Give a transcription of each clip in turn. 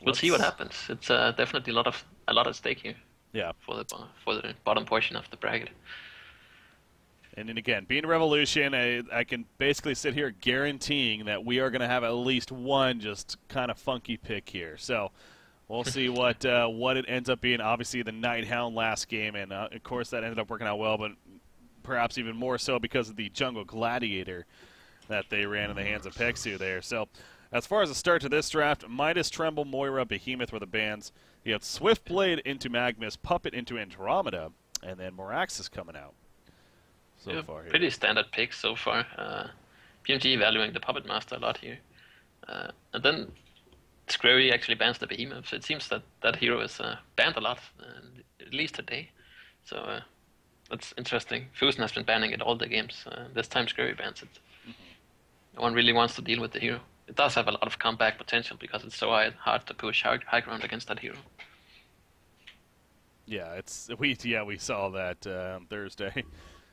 we'll see what happens. It's definitely a lot at stake here Yeah. for the bottom portion of the bracket. And then again, being Revolution, I can basically sit here guaranteeing that we are going to have at least one just kind of funky pick here. So we'll see what it ends up being. Obviously, the Nighthound last game, and of course that ended up working out well, but perhaps even more so because of the Jungle Gladiator that they ran in the hands of Pexu there. So as far as the start to this draft, Midas, Tremble, Moira, Behemoth were the bands. You have Swiftblade into Magnus, Puppet into Andromeda, and then Moraxis coming out. So far here. Pretty standard picks so far. BMG valuing the Puppet Master a lot here. And then Scrary actually bans the Behemoth, so it seems that that hero is banned a lot, at least today. So that's interesting. Fusion has been banning it all the games. This time Scrary bans it. No one really wants to deal with the hero. It does have a lot of comeback potential because it's so hard to push high ground against that hero. Yeah, we saw that on Thursday.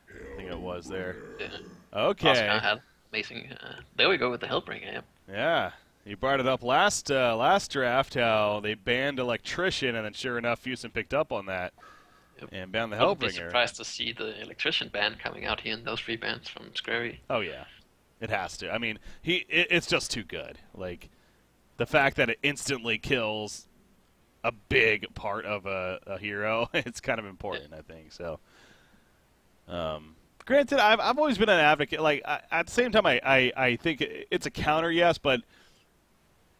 I think it was there. Yeah. Okay. Oscar had amazing. There we go with the Hellbringer. Yeah. Yeah, you brought it up last draft how they banned Electrician, and then sure enough, Fusion picked up on that and banned the Hellbringer. I'd be surprised to see the Electrician ban coming out here in those 3 bans from Scrary. Oh yeah, it has to. I mean, it's just too good. Like the fact that it instantly kills a big part of a hero, it's kind of important, I think. So. Granted, I've always been an advocate. Like at the same time, I think it's a counter, yes, but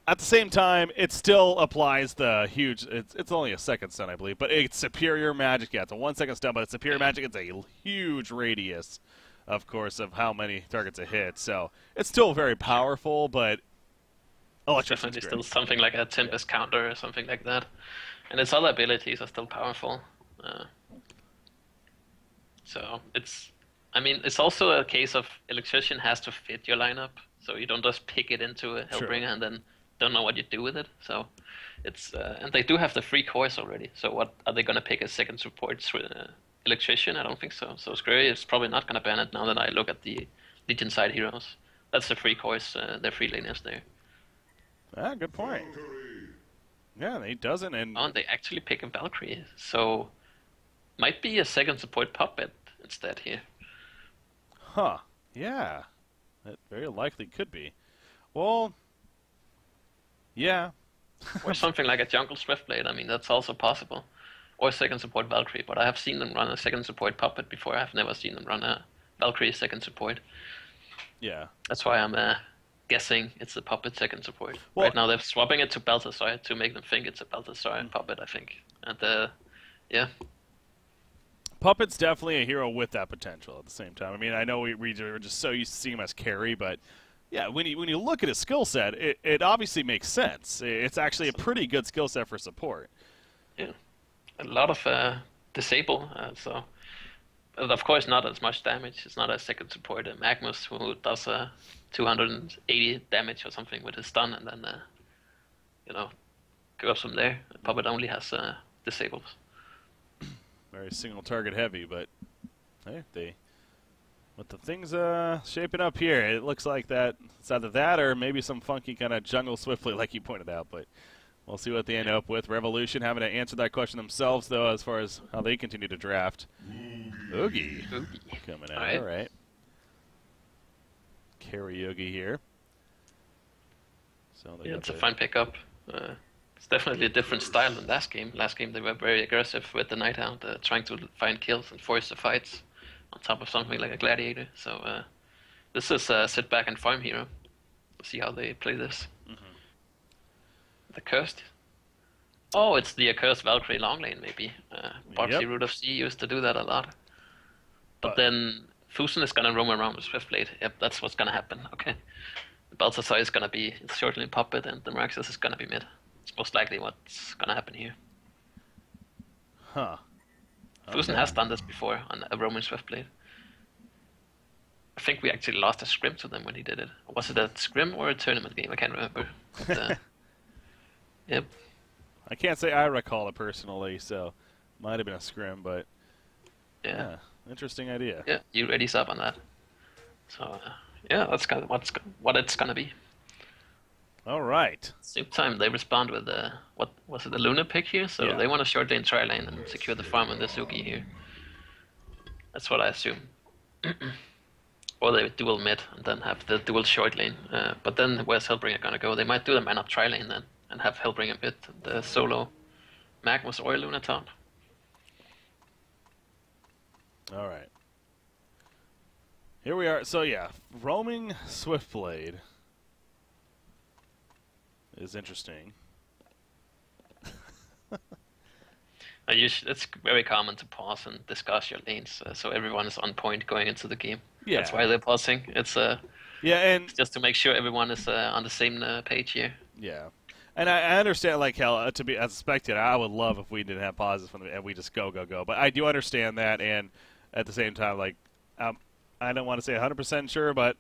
at the same time, it still applies the huge. It's only a second stun, I believe, but it's superior magic. Yeah, it's a 1 second stun, but it's superior magic. It's a huge radius, of course, of how many targets it hits. So it's still very powerful, but Definitely still something like a Tempest counter or something like that, and its other abilities are still powerful. So it's also a case of Electrician has to fit your lineup, so you don't just pick it into a Hellbringer and then don't know what you do with it. So it's and they do have the free cores already. So what are they gonna pick a second support Electrician? I don't think so. So Scrary is probably not gonna ban it now that I look at the Legion side heroes. That's the free cores. They're free laners there. Ah, good point. Yeah, he doesn't, and they actually pick a Valkyrie. So. Might be a second support Puppet instead here. Huh. Yeah. That very likely could be. Well, yeah. Or something like a Jungle Swiftblade. I mean, that's also possible. Or second support Valkyrie, but I have seen them run a second support Puppet before. I've never seen them run a Valkyrie second support. Yeah. That's why I'm guessing it's a Puppet second support. Well, right now they're swapping it to Balthasar to make them think it's a Balthasar and Puppet, I think. And, yeah. Puppet's definitely a hero with that potential at the same time. I mean, I know we're just so used to seeing him as carry, but yeah, when you look at his skill set, it obviously makes sense. It's actually a pretty good skill set for support. Yeah, a lot of disable, so but of course not as much damage. It's not a second support. Magnus who does 280 damage or something with his stun, and then goes from there. Puppet only has disables. Very single target heavy, but hey, with the things shaping up here, it looks like that it's either that or maybe some funky kind of jungle swiftly, like you pointed out. But we'll see what they end up with. Revolution having to answer that question themselves, though, as far as how they continue to draft. Oogie coming out. All right. Karaoke here. So it's a fun pickup. It's definitely a different style than last game. Last game they were very aggressive with the Nighthound, trying to find kills and force the fights on top of something like a Gladiator. So this is a sit back and farm hero. We'll see how they play this. The Cursed. Oh, it's the Accursed Valkyrie long lane maybe. Boxy Root of Sea used to do that a lot. But then Fusion is gonna roam around with Swiftblade. Yep, that's what's gonna happen. Okay. The Balthasar is gonna be certainly Puppet and the Meraxes is gonna be mid. It's most likely what's gonna happen here. Huh. Fusion has done this before on a Roman Swiftblade. I think we actually lost a scrim to them when he did it. Was it a scrim or a tournament game? I can't remember. But, yep. I can't say I recall it personally, so might have been a scrim, but yeah, interesting idea. Yeah, you ready sub on that. So yeah, that's kind of what it's gonna be. All right. Same time, they respond with what was it, the Luna pick here? So Yeah. they want to short lane, tri lane, and secure the farm and the Suki here. That's what I assume. Or they dual mid and then have the dual short lane. But then where's Hellbringer gonna go? They might do the man up tri lane then and have Hellbringer mid, the solo Magnus or Luna top. All right. Here we are. So yeah, roaming Swiftblade is interesting. It's very common to pause and discuss your lanes, so everyone is on point going into the game. Yeah. That's why they're pausing. It's yeah, and just to make sure everyone is on the same page here. yeah, and I understand, like, hell, to be as a spectator, I would love if we didn't have pauses and we just go. But I do understand that, and at the same time, like, I don't want to say 100% sure, but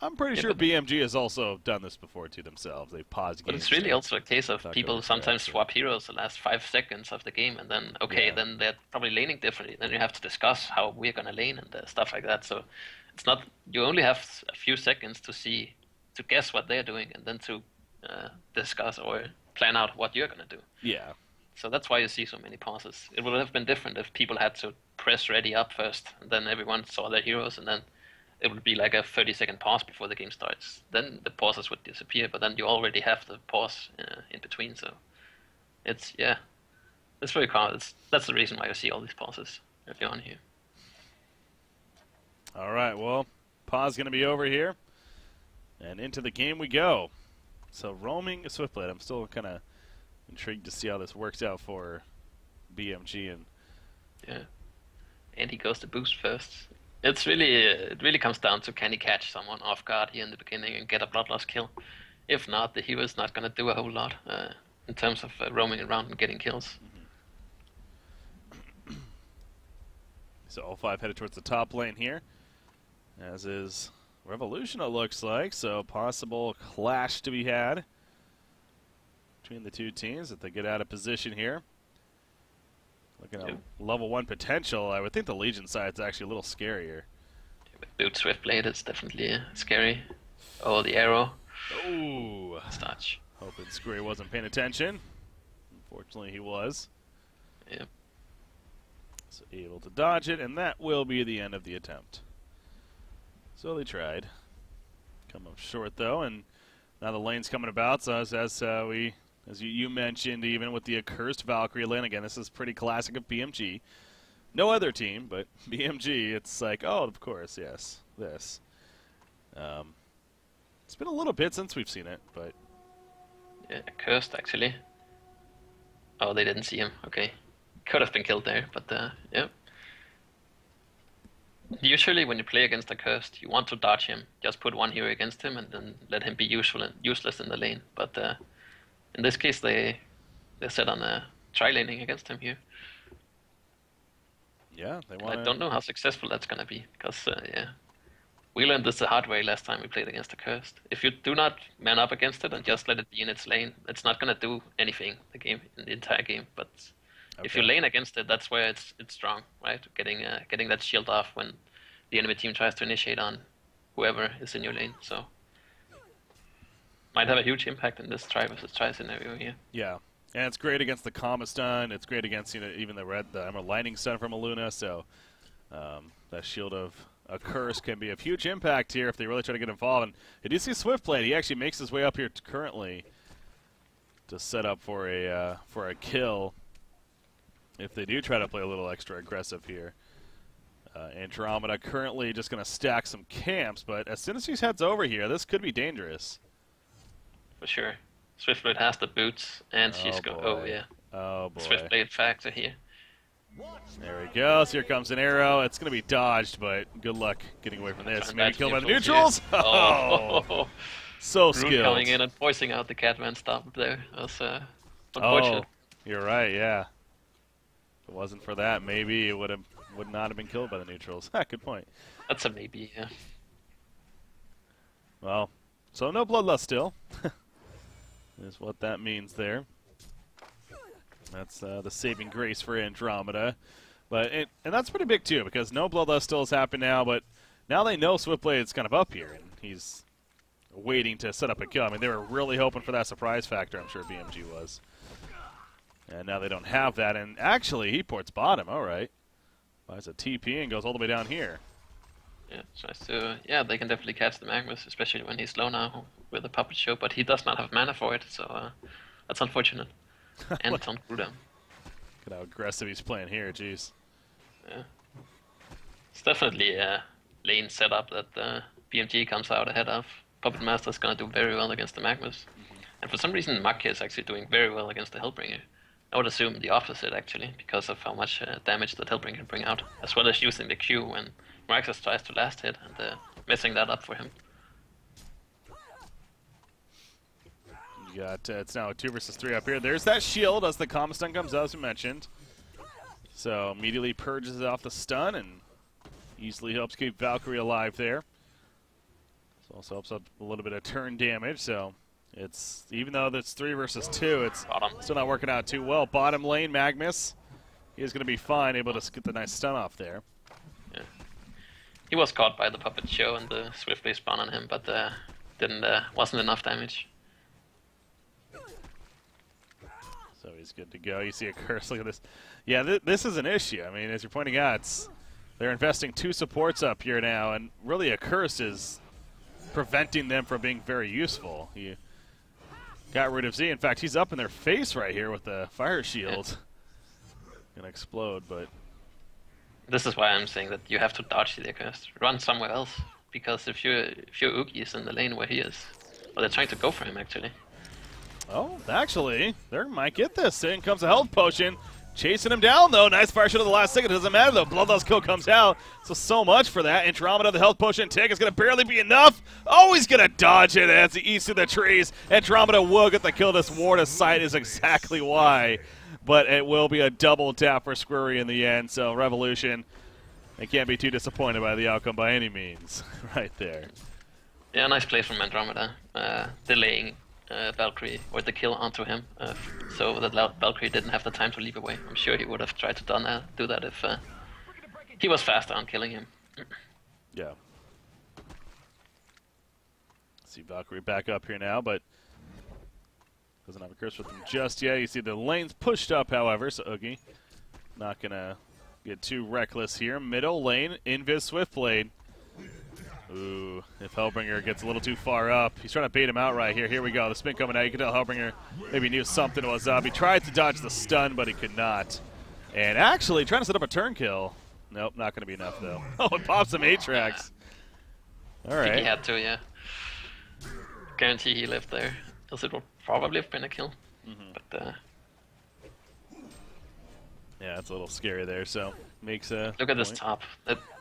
I'm pretty sure BMG has also done this before to themselves. They've paused games. But it's really also a case of people sometimes swap heroes the last 5 seconds of the game, and then, then they're probably laning differently. Then you have to discuss how we're going to lane and stuff like that. So it's not, you only have a few seconds to guess what they're doing, and then to discuss or plan out what you're going to do. Yeah. So that's why you see so many pauses. It would have been different if people had to press ready up first, and then everyone saw their heroes, and then it would be like a 30-second pause before the game starts. Then the pauses would disappear, but then you already have the pause in between. So it's very common. That's the reason why you see all these pauses early on here. All right, well, pause going to be over here, and into the game we go. So roaming Swiftblade, I'm still kind of intrigued to see how this works out for BMG and. Yeah, and he goes to boost first. It really comes down to, can he catch someone off guard here in the beginning and get a bloodlust kill? If not, the hero is not going to do a whole lot in terms of roaming around and getting kills. So all 5 headed towards the top lane here, as is Revolution, it looks like. So possible clash to be had between the two teams if they get out of position here. Looking at level 1 potential, I would think the Legion side is actually a little scarier. With Boot Swiftblade, it's definitely scary. Oh, the arrow. Ooh. Starch. Hoping Scurry wasn't paying attention. Unfortunately, he was. Yep. So able to dodge it, and that will be the end of the attempt. So they tried. Come up short, though, and now the lane's coming about, so as you mentioned, even with the accursed Valkyrie lane, again, this is pretty classic of BMG. No other team, but BMG, it's like, oh, of course, yes, this. It's been a little bit since we've seen it, but... Yeah, accursed, actually. Oh, they didn't see him, okay. Could have been killed there, but, yeah. Usually, when you play against accursed, you want to dodge him. Just put one hero against him, and then let him be useless in the lane, but... in this case, they're set on tri-laning against him here. Yeah, they want. I don't know how successful that's gonna be, because we learned this the hard way last time we played against Accursed. If you do not man up against it and just let it be in its lane, it's not gonna do anything in the entire game. But if you lane against it, that's where it's strong, right? Getting that shield off when the enemy team tries to initiate on whoever is in your lane. So. Might have a huge impact in this try versus try scenario here. Yeah, and it's great against the Comma stun. It's great against even the Emerald Lightning stun from Aluna. So that Shield of a Curse can be of huge impact here if they really try to get involved. And you do see Swiftblade. He actually makes his way up here currently to set up for a kill if they do try to play a little extra aggressive here. Andromeda currently just going to stack some camps, but as soon as he heads over here, this could be dangerous. For sure. Swiftblade has the boots, and she's going. Oh yeah. Oh boy. Swiftblade factor here. There he goes. Here comes an arrow. It's going to be dodged, but good luck getting away from this. Maybe killed by the neutrals. Oh, so skilled. Coming in and forcing out the Catman stop there. That's unfortunate. Oh, you're right. Yeah. If it wasn't for that, maybe it would not have been killed by the neutrals. Good point. That's a maybe. Yeah. Well, so no bloodlust still. Is what that means there. That's the saving grace for Andromeda. And that's pretty big too, because no bloodlust still has happened now, but now they know Swiftblade is kind of up here, and he's waiting to set up a kill. I mean, they were really hoping for that surprise factor, I'm sure BMG was. And now they don't have that, and actually, he ports bottom, all right. Buys a TP and goes all the way down here. Yeah, tries to. Yeah, they can definitely catch the Magnus, especially when he's low now with the puppet show. But he does not have mana for it, so that's unfortunate. And it's on cooldown. Look at how aggressive he's playing here. Jeez. Yeah, it's definitely a lane setup that BMG comes out ahead of. Puppet Master is gonna do very well against the Magnus, and for some reason, Makia is actually doing very well against the Hellbringer. I would assume the opposite actually, because of how much damage that Hellbringer can bring out, as well as using the Q when Miraxus tries to last hit and messing that up for him. You got it's now a 2 versus 3 up here. There's that shield as the common stun comes out, as we mentioned. So immediately purges it off the stun and easily helps keep Valkyrie alive there. So also helps up a little bit of turn damage. So it's even though it's 3 versus 2, it's still not working out too well. Bottom lane, Magnus, he is going to be fine, able to get the nice stun off there. Yeah. He was caught by the puppet show and the swift respawn on him, but wasn't enough damage. So he's good to go. You see a curse. Look at this. Yeah, this is an issue. I mean, as you're pointing out, they're investing 2 supports up here now, and really a curse is preventing them from being very useful. He got rid of Z. In fact, he's up in their face right here with the fire shield. Yeah. Gonna explode, but this is why I'm saying that you have to dodge the curse. Run somewhere else, because if your Oogie is in the lane where he is, well, they're trying to go for him actually. Oh, actually, they might get this. In comes a health potion. Chasing him down, though. Nice fire shot at the last second. It doesn't matter, though. Bloodlust kill comes out. So much for that. Andromeda, the health potion tick is going to barely be enough. Oh, he's going to dodge it as he eats through the trees. Andromeda will get the kill. This ward of sight is exactly why. But it will be a double tap for Squirry in the end. So, Revolution, they can't be too disappointed by the outcome by any means. Right there. Yeah, nice play from Andromeda. Delaying Valkyrie or the kill onto him, so that Valkyrie didn't have the time to leap away. I'm sure he would have tried to do that if he was faster on killing him. Yeah. See Valkyrie back up here now, but doesn't have a curse with him just yet. You see the lane's pushed up, however, so Oogie not gonna get too reckless here. Middle lane, Invis Swiftblade. Ooh, if Hellbringer gets a little too far up. He's trying to bait him out right here. Here we go. The spin coming out. You can tell Hellbringer maybe knew something was up. He tried to dodge the stun, but he could not. And actually, trying to set up a turn kill. Nope, not going to be enough, though. Oh, it pops some Aatrax. All right. I think he had to, yeah. Guarantee he lived there. Else it would probably have been a kill. But yeah, it's a little scary there, so makes a look at this top.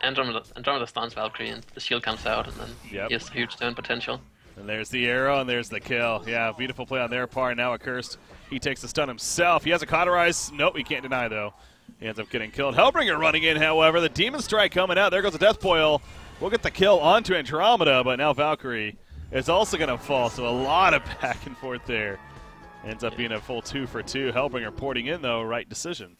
Andromeda stuns Valkyrie and the shield comes out and then he has huge turn potential. And there's the arrow and there's the kill. Yeah, beautiful play on their part. Now Accursed, he takes the stun himself. He has a cauterize. Nope, he can't deny though. He ends up getting killed. Hellbringer running in, however. The Demon Strike coming out. There goes the Death Boil. We'll get the kill onto Andromeda, but now Valkyrie is also going to fall. So a lot of back and forth there. Ends up being a full 2 for 2. Hellbringer porting in though, right decision.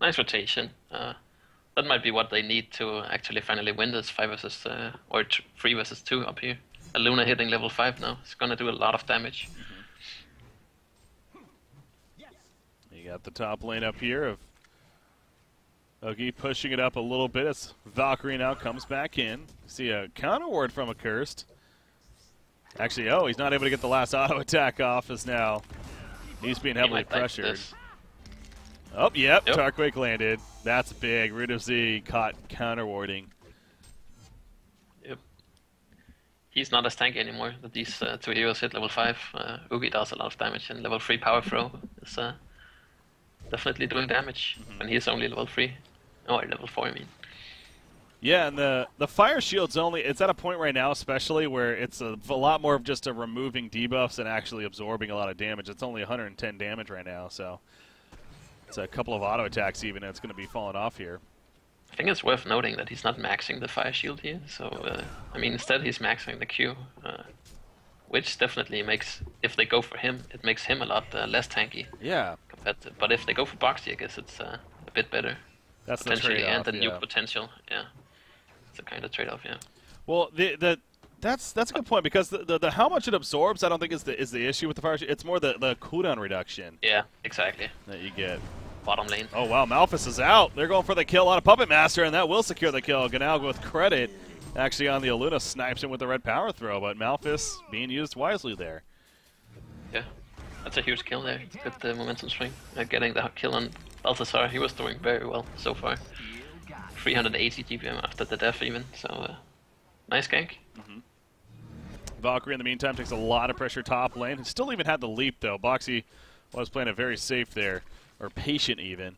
Nice rotation. That might be what they need to actually finally win this 5 versus or 3 versus 2 up here. A Luna hitting level 5 now. It's gonna do a lot of damage. You got the top lane up here of Oogie pushing it up a little bit as Valkyrie now comes back in. See a counter ward from Accursed. Actually, oh, he's not able to get the last auto attack off as now he's being heavily pressured. Oh, yep, Tarquake landed. That's big. Root of Z caught counter-warding. Yep. He's not as tanky anymore. That these 2 heroes hit level 5. Oogie does a lot of damage, and level 3 power throw is definitely doing damage when he's only level 3. Or level 4, I mean. Yeah, and the fire shield's it's at a point right now especially where it's a lot more of just a removing debuffs and actually absorbing a lot of damage. It's only 110 damage right now, so it's a couple of auto attacks even, and it's going to be falling off here. I think it's worth noting that he's not maxing the fire shield here. So, I mean, instead he's maxing the Q, which definitely makes, if they go for him, it makes him a lot less tanky. Yeah. But if they go for Boxy, I guess it's a bit better. That's the potentially, trade-off, and the nuke potential, yeah. It's a kind of trade-off, yeah. Well, the That's a good point, because the how much it absorbs, I don't think is the issue with the fire. It's more the cooldown reduction. Yeah, exactly. That you get. Bottom lane. Oh wow, Malphus is out. They're going for the kill on a Puppet Master, and that will secure the kill. Ganalga with credit, actually on the Aluna, snipes him with the red power throw, but Malphus being used wisely there. Yeah, that's a huge kill there. Good momentum swing. Getting the kill on Balthazar, he was doing very well so far. 380 GPM after the death even, so nice gank. Valkyrie in the meantime takes a lot of pressure top lane. He still even had the leap though. Boxy was playing it very safe there, or patient even.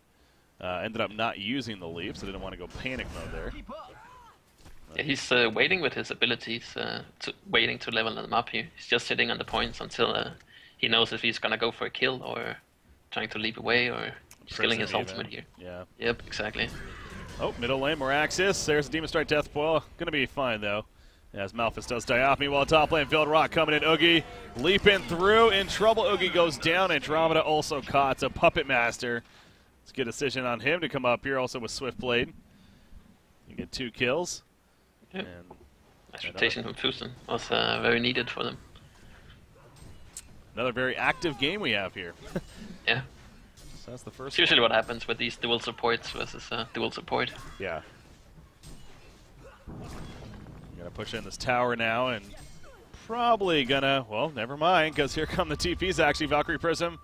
Ended up not using the leap, so didn't want to go panic mode there. Yeah, he's waiting with his abilities, waiting to level them up here. He's just sitting on the points until he knows if he's gonna go for a kill or trying to leap away or skilling his ultimate here. Yeah. Yep, exactly. Oh, middle lane, Moraxis. There's a Demon Strike Death Boil. Gonna be fine though, as Malphus does die off. Meanwhile, top lane, Field Rock coming in. Oogie leaping through, in trouble. Oogie goes down. Andromeda also caught. So Puppet Master. It's a good decision on him to come up here, also with Swift Blade. You get 2 kills. Yep. And nice rotation from Fusen. Was very needed for them. Another very active game we have here. Yeah. So that's the first. It's usually what happens with these dual supports versus dual support. Yeah. Gonna push in this tower now, and probably gonna, well, never mind, because here come the TPs actually. Valkyrie Prism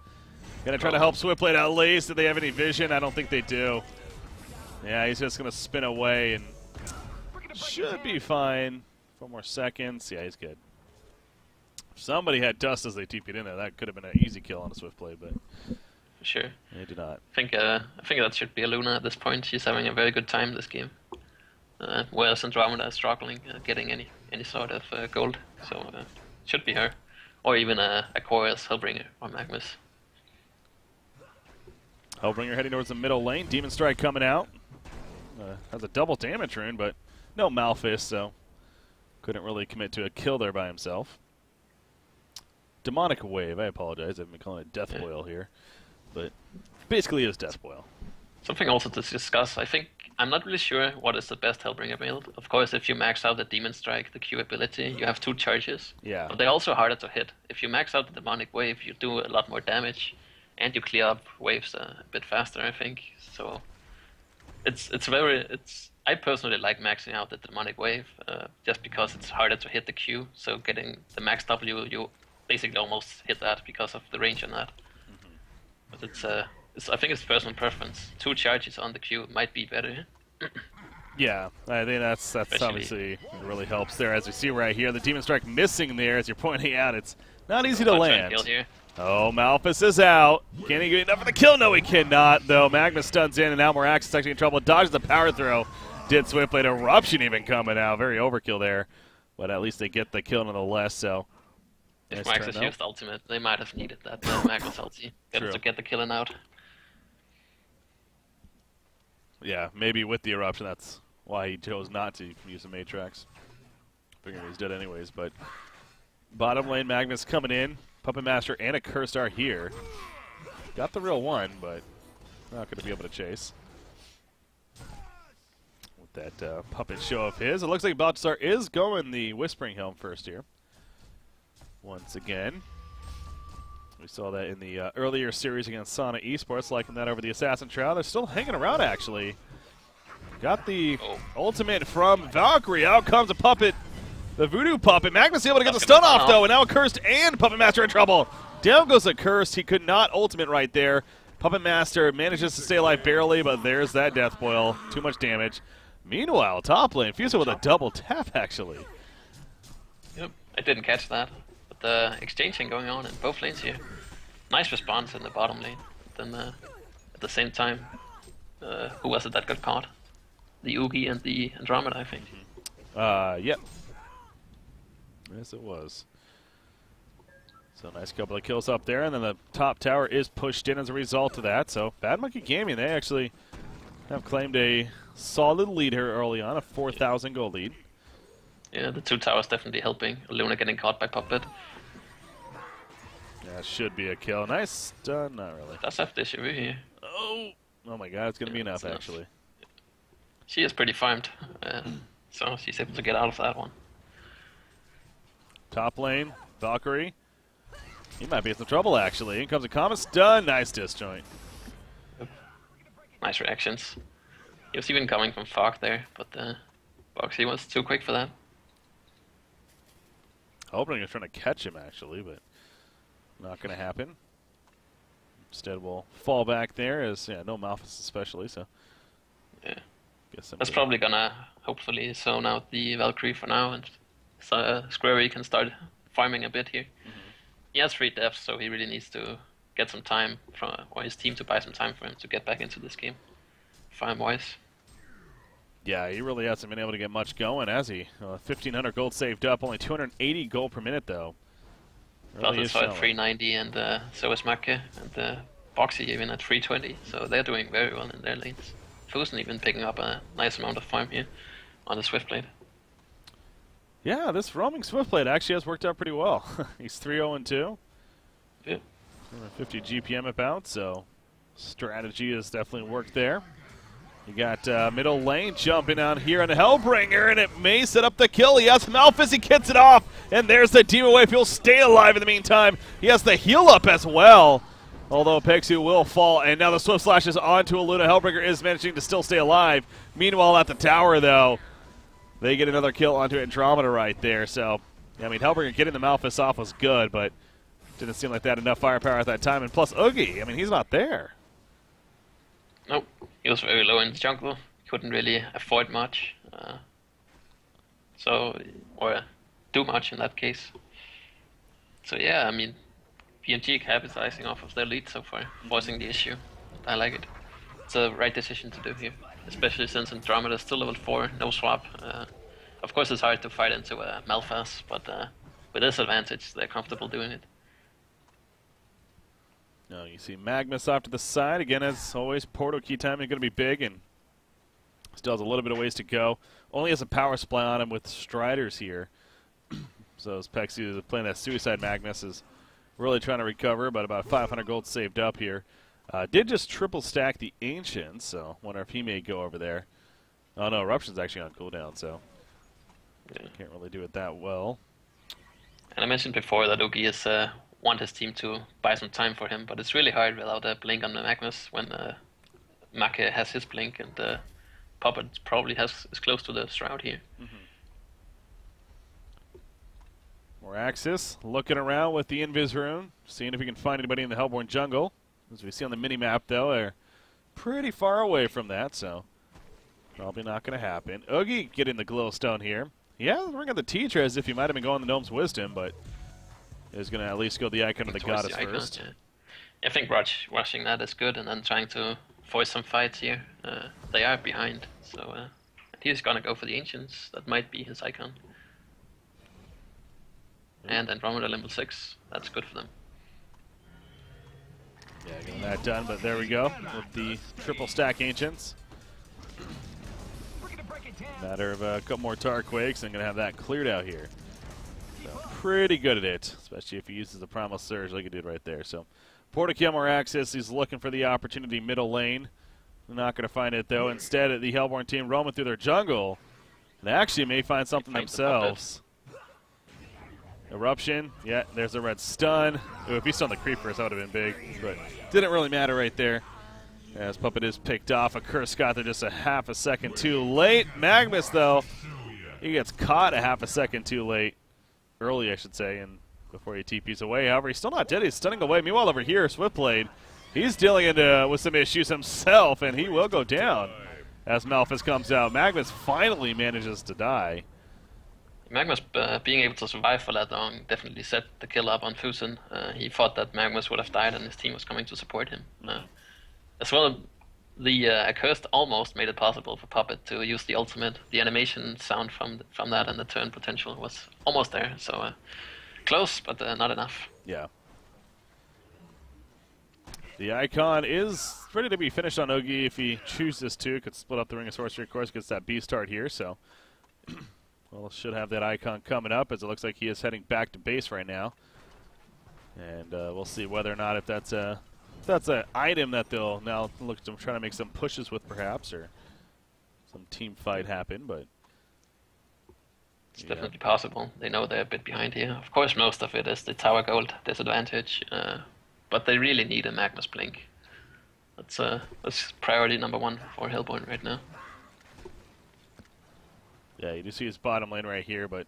gonna try to help Swiftblade at least. Do they have any vision? I don't think they do. Yeah, he's just gonna spin away and should be fine. 4 more seconds. Yeah, he's good. If somebody had dust as they TP'd in there, that could have been an easy kill on a Swiftblade, but for sure. They did not. I think that should be a Luna at this point. She's having a very good time this game. Whereas Andromeda is struggling getting any sort of gold, so it should be her, or even a Chorus, Hellbringer, or Magnus. Hellbringer heading towards the middle lane. Demon Strike coming out. Has a double damage rune, but no Malphus, so couldn't really commit to a kill there by himself. Demonic Wave. I apologize. I've been calling it Death Boil here, but basically is Death Boil. Something also to discuss. I'm not really sure what is the best Hellbringer build. Of course, if you max out the Demon Strike, the Q ability, you have 2 charges. Yeah. But they're also harder to hit. If you max out the Demonic Wave, you do a lot more damage, and you clear up waves a bit faster, I think. So I personally like maxing out the Demonic Wave, just because it's harder to hit the Q. So getting the max W, you basically almost hit that because of the range on that. But I think it's personal preference. 2 charges on the Q might be better. Yeah, I think that's obviously, it really helps there. As we see right here, the Demon Strike missing there, as you're pointing out. It's not easy to land. Oh, Malphus is out. Can he get enough of the kill? No, he cannot, though. Magnus stuns in, and now Morax is actually in trouble. Dodges the power throw. Did Swiftblade. Eruption even coming out. Very overkill there. But at least they get the kill nonetheless, so. If Magnus used ultimate, they might have needed that Magnus ulti to get the killing out. Yeah, maybe with the eruption, that's why he chose not to use the Matrix. Figuring he's dead anyways, but bottom lane Magnus coming in. Puppet Master and a Cursed are here. Got the real one, but not going to be able to chase. With that puppet show of his, it looks like Balthazar is going the Whispering Helm first here. Once again. We saw that in the earlier series against Sana Esports, liking that over the Assassin Trial. They're still hanging around, actually. Got the ultimate from Valkyrie. Out comes a puppet, the Voodoo Puppet. Magnus able to get the stun off, though, and now a Cursed and Puppet Master in trouble. Down goes a Cursed. He could not ultimate right there. Puppet Master manages to stay alive barely, but there's that Death Boil. Too much damage. Meanwhile, top lane, Fuso with a double tap, actually. Yep, I didn't catch that. The exchanging going on in both lanes here. Nice response in the bottom lane. Then at the same time, who was it that got caught? The Oogie and the Andromeda, I think. Yep. Yes, it was. So nice couple of kills up there, and then the top tower is pushed in as a result of that. So Bad Monkey Gaming, they actually have claimed a solid lead here early on, a 4,000 gold lead. Yeah, the 2 towers definitely helping. Luna getting caught by Puppet. Yeah, should be a kill. Nice stun, not really. Does have the issue here. Oh my god, it's going to be enough, actually. She is pretty farmed, so she's able to get out of that one. Top lane, Valkyrie. He might be in some trouble, actually. In comes a Comet stun. Nice disjoint. Nice reactions. He was even coming from Fog there, but Boxy was too quick for that. Hoping he was trying to catch him, actually, but not going to happen. Instead, we'll fall back there as, yeah, no Malphus especially, so. Yeah. Guess that's probably going to, hopefully, zone out the Valkyrie for now, and Square can start farming a bit here. He has 3 deaths, so he really needs to get some time from, or his team to buy some time for him to get back into this game, farm-wise. Yeah, he really hasn't been able to get much going, has he? 1,500 gold saved up, only 280 gold per minute, though. Really is at 390, and so is Macke, and Boxy even at 320, so they're doing very well in their lanes. Fusen even picking up a nice amount of farm here on the Swiftblade. Yeah, this roaming Swiftblade actually has worked out pretty well. He's 3-0-2. Yeah. 50 GPM about, so strategy has definitely worked there. You got middle lane jumping out here on the Hellbringer, and it may set up the kill. He has Malphus, he gets it off, and there's the Demon Wave. He'll stay alive in the meantime. He has the heal up as well, although Pexu will fall, and now the Swift Slash is onto a Luna. Hellbringer is managing to still stay alive. Meanwhile, at the tower, though, they get another kill onto Andromeda right there. So, I mean, Hellbringer getting the Malphus off was good, but didn't seem like that enough firepower at that time. And plus, Oogie, I mean, he's not there. Nope, he was very low in the jungle. Couldn't really afford much, or do much in that case. So yeah, I mean, BMG capitalizing off of their lead so far, forcing the issue. I like it. It's the right decision to do here, especially since Andromeda is still level 4, no swap. Of course, it's hard to fight into a Malphas, but with this advantage, they're comfortable doing it. No, you see Magnus off to the side. Again, as always, Portal key timing is going to be big, and still has a little bit of ways to go. Only has a power supply on him with Striders here. So as Pexu is playing that Suicide Magnus is really trying to recover, but about 500 gold saved up here. Did just triple stack the Ancients, so wonder if he may go over there. Oh no, Eruption's actually on cooldown, so yeah, can't really do it that well. And I mentioned before that Oogie is want his team to buy some time for him, but it's really hard without a blink on the Magnus when Macke has his blink, and Puppet probably is close to the Shroud here. More Axis, looking around with the Invis Rune, seeing if he can find anybody in the Hellborn jungle. As we see on the mini-map, though, they're pretty far away from that, so probably not going to happen. Oogie getting the Glowstone here. Yeah, the Ring of the Teacher as if he might have been going the Gnome's Wisdom, but is going to at least go the Icon of the Goddess first. Yeah. I think rushing that is good, and then trying to force some fights here. They are behind, so he's going to go for the Ancients. That might be his Icon. And Andromeda level 6. That's good for them. Yeah, getting that done, but there we go with the triple stack Ancients. Matter of a couple more Tarquakes, and going to have that cleared out here. So pretty good at it, especially if he uses the Primal Surge like he did right there. So Portakill more Axis, he's looking for the opportunity middle lane. Not going to find it, though. Instead, the Hellborn team roaming through their jungle. And actually may find something themselves. Eruption. Yeah, there's a red stun. Ooh, if he stunned the creep first, that would have been big. But didn't really matter right there. As Puppet is picked off. A Curse got there just a half a second too late. Magnus, though, he gets caught a half a second too late. Early, I should say, and before he TPs away. However, he's still not dead. He's stunning away. Meanwhile, over here, Swiftblade, he's dealing with some issues himself, and he will go down as Malphus comes out. Magnus finally manages to die. Magnus being able to survive for that long definitely set the kill up on Fusen. He thought that Magnus would have died and his team was coming to support him. As well, the Accursed almost made it possible for Puppet to use the ultimate. The animation sound from that and the turn potential was almost there. So close, but not enough. Yeah. The Icon is ready to be finished on Oogie if he chooses to. Could split up the Ring of Sorcery, of course, gets that B start here. So, well, should have that Icon coming up as it looks like he is heading back to base right now. And we'll see whether or not if that's an item that they'll now look to try to make some pushes with, perhaps, or some team fight happen. But It's definitely possible. They know they're a bit behind here. Of course, most of it is the tower gold disadvantage, but they really need a Magnus Blink. That's priority number one for Hellborn right now. Yeah, you do see his bottom lane right here, but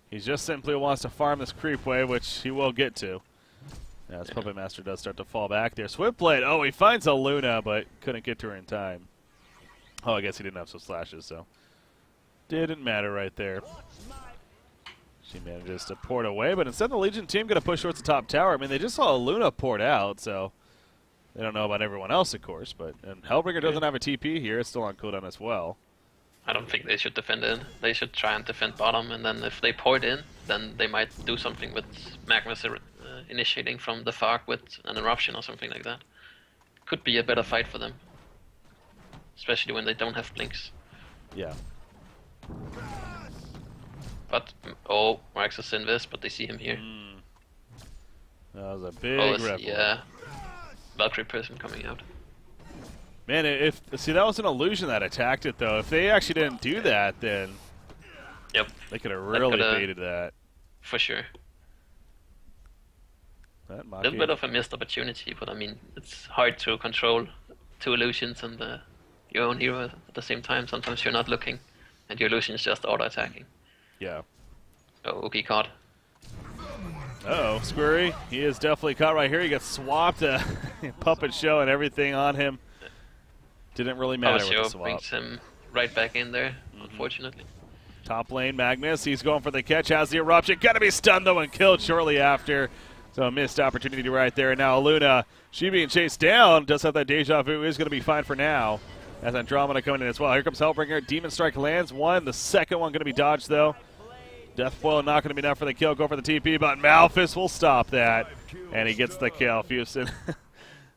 he just simply wants to farm this creep wave, which he will get to. Yeah, this Puppet Master does start to fall back there. Swiftblade, oh, he finds a Luna, but couldn't get to her in time. Oh, I guess he didn't have some slashes, so didn't matter right there. She manages to port away, but instead the Legion team going to push towards the top tower. I mean, they just saw a Luna port out, so they don't know about everyone else, of course. But and Hellbringer doesn't have a TP here. It's still on cooldown as well. I don't think they should defend it. They should try and defend bottom, and then if they port in, then they might do something with Magnus initiating from the fog with an eruption or something like that. Could be a better fight for them, especially when they don't have blinks. Yeah. But oh, Rax is in this, but they see him here. That was a big rep. Yeah, Valkyrie person coming out. Man, see, that was an illusion that attacked it, though. If they actually didn't do that, then they could have really baited that. For sure. A little bit of a missed opportunity, but I mean, it's hard to control two illusions and your own hero at the same time. Sometimes you're not looking, and your illusion is just auto-attacking. Yeah. Oh, Uki caught. Uh-oh, Squirry. He is definitely caught right here. He gets swapped. Puppet show and everything on him. Didn't really matter with the swap. Brings him right back in there, unfortunately. Top lane, Magnus. He's going for the catch. Has the eruption. Gonna be stunned, though, and killed shortly after. So a missed opportunity right there. And now Luna, she being chased down, does have that deja vu. Is going to be fine for now. As Andromeda coming in as well. Here comes Hellbringer. Demon Strike lands one. The second one going to be dodged, though. Death Foil not going to be enough for the kill. Go for the TP, but Malphus will stop that. And he gets the kill. Fuson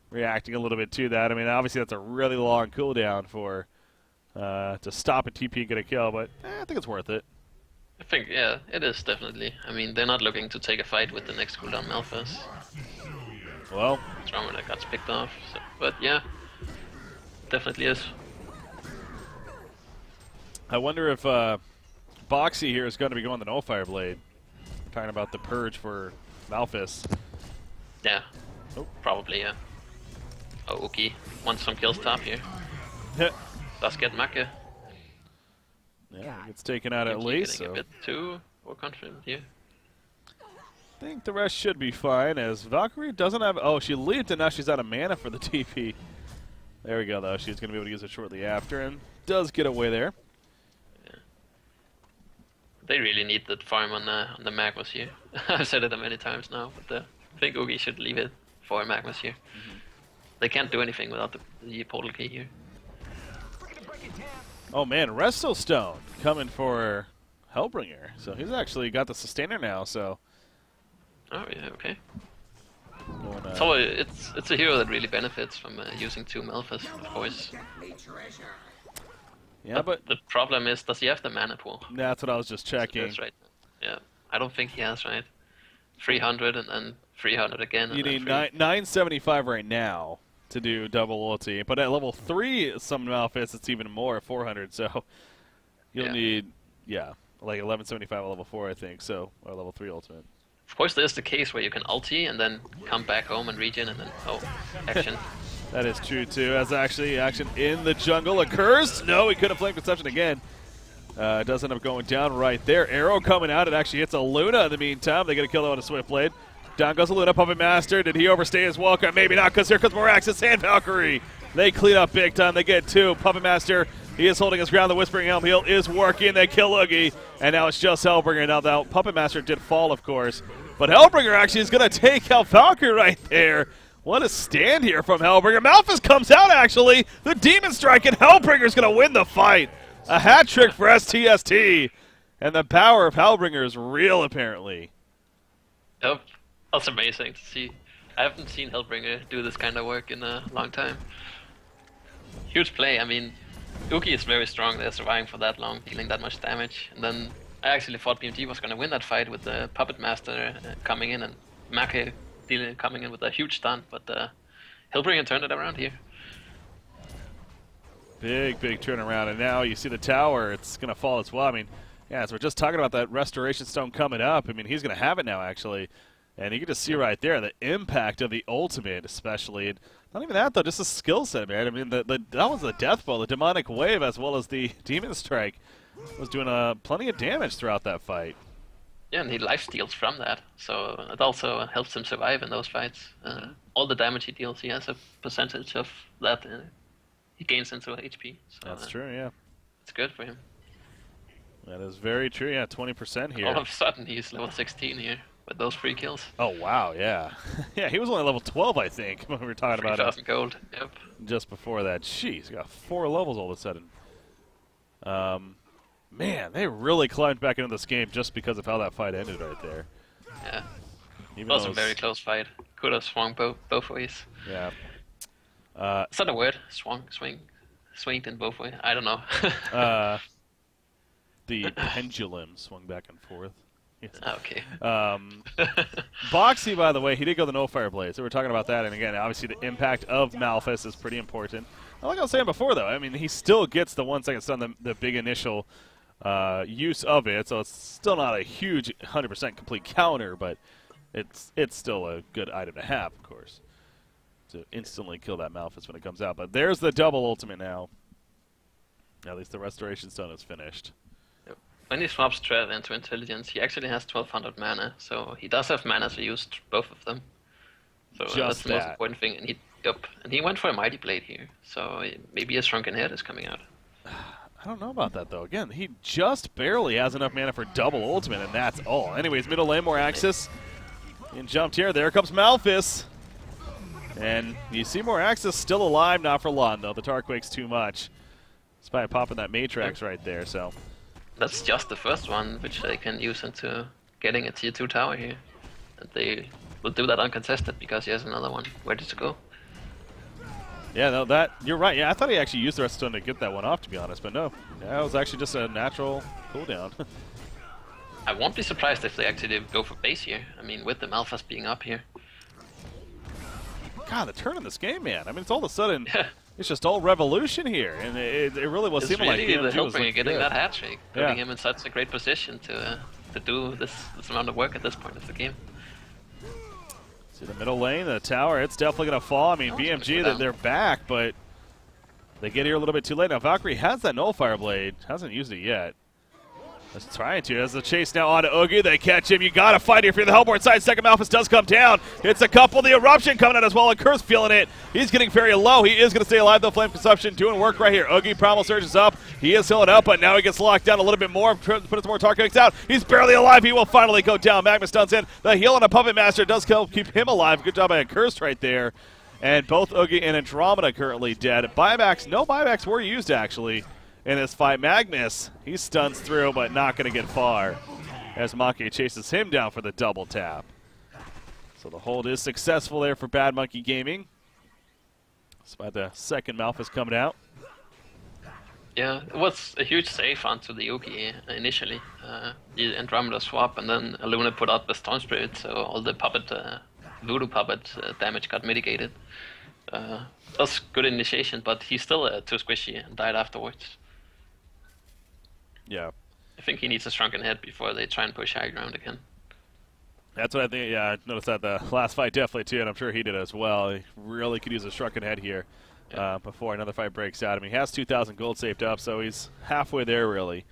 reacting a little bit to that. I mean, obviously that's a really long cooldown for to stop a TP and get a kill, but I think it's worth it. I think, yeah, it is definitely. I mean, they're not looking to take a fight with the next cooldown Malphus. Well, Andromeda got picked off, so, but yeah, definitely is. I wonder if Boxy here is going to be going the No Fire Blade. We're talking about the purge for Malphus. Yeah, probably, yeah. Oh, Uki wants some kills top here. Does get Macke. Yeah, he gets taken out at least. A bit too overconfident here. I think the rest should be fine, as Valkyrie doesn't have... Oh, she leaped, and now she's out of mana for the TP. There we go, though. She's going to be able to use it shortly after, and does get away there. Yeah. They really need that farm on the Magnus here. I've said it many times now, but I think Ugi should leave it for Magnus here. They can't do anything without the portal key here. Oh man, Resto Stone coming for Hellbringer. So he's actually got the sustainer now, so... Oh yeah, okay. So it's a hero that really benefits from using two Malphus, of course. Yeah, but the problem is, does he have the mana pool? That's what I was just checking. That's right. Yeah, I don't think he has, right? 300 and then 300 again. You need 975 right now to do double ulti, but at level 3, some Malphus it's even more, 400. So you'll need like 1175 at level 4, I think. So or level 3 ultimate. Of course, there's the case where you can ulti and then come back home and regen and then action. That is true too. As actually action in the jungle occurs. No, he could have flamed Conception again. Does end up going down right there. Arrow coming out. It actually hits a Luna in the meantime. They get a kill on a Swiftblade. Down goes a Luna. Puppet Master. Did he overstay his welcome? Maybe not, because here comes Moraxis and Valkyrie. They clean up big time. They get two. Puppet Master, he is holding his ground. The Whispering Helm heal is working. They kill Oogie. And now it's just Hellbringer. Now the Puppet Master did fall, of course. But Hellbringer actually is going to take out Valkyrie right there. What a stand here from Hellbringer. Malphus comes out, actually. The Demon Strike, and Hellbringer's going to win the fight. A hat trick for STST. And the power of Hellbringer is real, apparently. Yep. That's amazing to see. I haven't seen Hellbringer do this kind of work in a long time. Huge play. I mean, Uki is very strong. They're surviving for that long, dealing that much damage. And then I actually thought BMG was going to win that fight with the Puppet Master coming in and Macke coming in with a huge stun. But Hellbringer turned it around here. Big turnaround. And now you see the tower. It's going to fall as well. I mean, Yeah, so we're just talking about that Restoration Stone coming up. I mean, he's going to have it now, actually. And you can just see right there the impact of the ultimate, especially. And not even that, though, just the skill set, man. I mean, that was the Death Blow, the Demonic Wave, as well as the Demon Strike was doing plenty of damage throughout that fight. Yeah, and he lifesteals from that, so it also helps him survive in those fights. All the damage he deals, he has a percentage of that he gains into HP. So, that's true, yeah. It's good for him. That is very true, yeah, 20% here. All of a sudden, he's level 16 here with those 3 kills. Oh, wow, yeah. Yeah, he was only level 12, I think, when we were talking about it. 3,000 gold, yep. Just before that. Jeez, he got 4 levels all of a sudden. Man, they really climbed back into this game just because of how that fight ended right there. Yeah. It was a very close fight. Could have swung both ways. Yeah. Is that a word? Swinged in both ways? I don't know. The pendulum swung back and forth. Yes. Okay. Boxy, by the way, he did go the no fire blade, so we're talking about that. And again, obviously the impact of Malphus is pretty important. Like I was saying before, though, I mean, he still gets the 1 second stun, the big initial use of it, so it's still not a huge 100% complete counter, but it's still a good item to have, of course, to instantly kill that Malphus when it comes out. But there's the double ultimate now. At least the Restoration Stone is finished. Yep. When he swaps Tread into Intelligence, he actually has 1200 mana, so he does have mana to use both of them. So that's the most important thing. And he went for a Mighty Blade here, so maybe a Shrunken Head is coming out. I don't know about that, though. Again, he just barely has enough mana for double ultimate, and that's all. Anyways, middle lane, more Axis. And jumped here. There comes Malphus. And you see more Axis still alive, not for long, though. The Tarquake's too much. Despite popping that Matrix right there, so. That's just the first one, which they can use into getting a tier 2 tower here. And they will do that uncontested, because he has another one ready to go. Yeah, no, you're right. Yeah, I thought he actually used the rest of the stone to get that one off, to be honest, but no. Yeah, it was actually just a natural cooldown. I won't be surprised if they actually go for base here. I mean, with the Malphus being up here. God, the turn in this game, man. I mean, it's all of a sudden, it's just all revolution here, and it really was seeming like BMG was helping getting good. that hat trick, putting him in such a great position to do this amount of work at this point of the game. See the middle lane, the tower, it's definitely going to fall. I mean, BMG, they're back, but they get here a little bit too late. Now, Valkyrie has that Nullfire Blade. Hasn't used it yet. Just trying to. As the chase now on to Oogie. They catch him. You got to fight here for the Hellborn side. Second Malphus does come down. It's a couple. The Eruption coming out as well. And Curse feeling it. He's getting very low. He is going to stay alive, though. Flame Consumption doing work right here. Oogie Primal Surge is up. He is healing up, but now he gets locked down a little bit more. Put some more Tarkakes out. He's barely alive. He will finally go down. Magma stuns in. The heal on a Puppet Master does help keep him alive. Good job by a Curse right there. And both Oogie and Andromeda currently dead. Buybacks, no buybacks were used, actually, in this fight. Magnus, he stuns through, but not going to get far as Maki chases him down for the double tap. So the hold is successful there for Bad Monkey Gaming, despite the second Malphus coming out. Yeah, it was a huge save onto the Yugi initially. The Andromeda swap, and then Luna put out the Storm Spirit, so all the puppet, Voodoo puppet damage got mitigated. That was good initiation, but he's still too squishy and died afterwards. Yeah. I think he needs a shrunken head before they try and push high ground again. That's what I think. Yeah, I noticed that the last fight definitely too, and I'm sure he did as well. He really could use a shrunken head here before another fight breaks out. I mean, he has 2,000 gold saved up, so he's halfway there really.